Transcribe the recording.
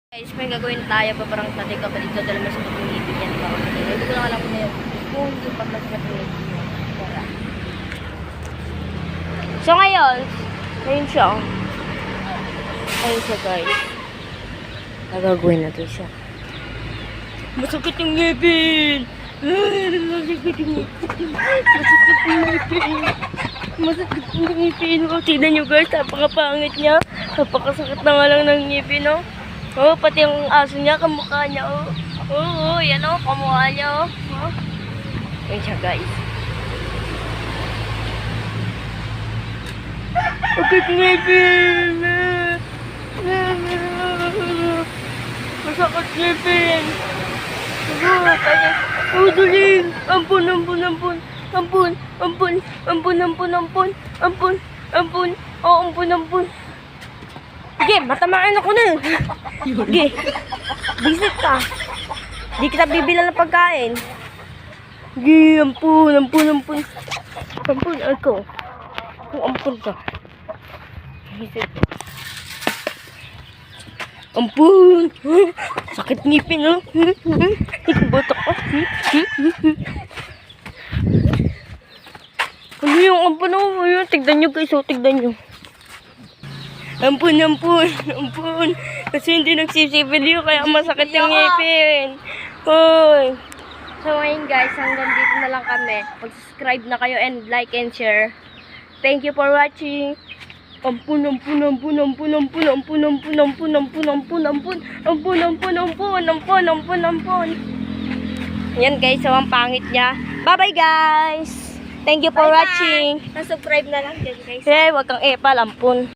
Guys, may gagawin tayo pa parang sa tika pa dito dahil mas matong ngipin yan. Hindi ko lang alam kung hindi pa mas matong ngipin yan. So ngayon siya. Ayun siya guys. Nagagawin natin siya. Masakit yung ngipin! Masakit yung ngipin! Masakit yung ngipin! Masakit yung ngipin! Oh, tignan nyo guys, napakapangit niya. Napakasakit na nga lang ng ngipin, oh. Oh, pati yung aso niya, kamukha niya, oh. Oh, yan, oh, kamukha niya, oh. Oh. Ayun siya, guys. Sakit ngipin! Masakit ngipin! Oh, duling! Ampun! Oh, ampun! Sige, matamaan ako na. Sige, visit ka. Di kita bibilan ng pagkain. Sige, ampun. Ampun, ako. Oh, ampun ka. Visit ka. Ampun! Sakit ngipin, oh. Botok ko. Ano yung ampun, oh? Tignan nyo guys, oh. Tignan nyo. Ampun. Kasi hindi nagsisipilyo, kaya masakit yung ngipin. Hoy. So ngayon guys, hanggang dito na lang kami. Mag-subscribe na kayo and like and share. Thank you for watching. Ampun. Yan guys, so ang pangit niya. Bye guys. Thank you for watching. Na-subscribe na lang din guys. Wag kang epal, ampun.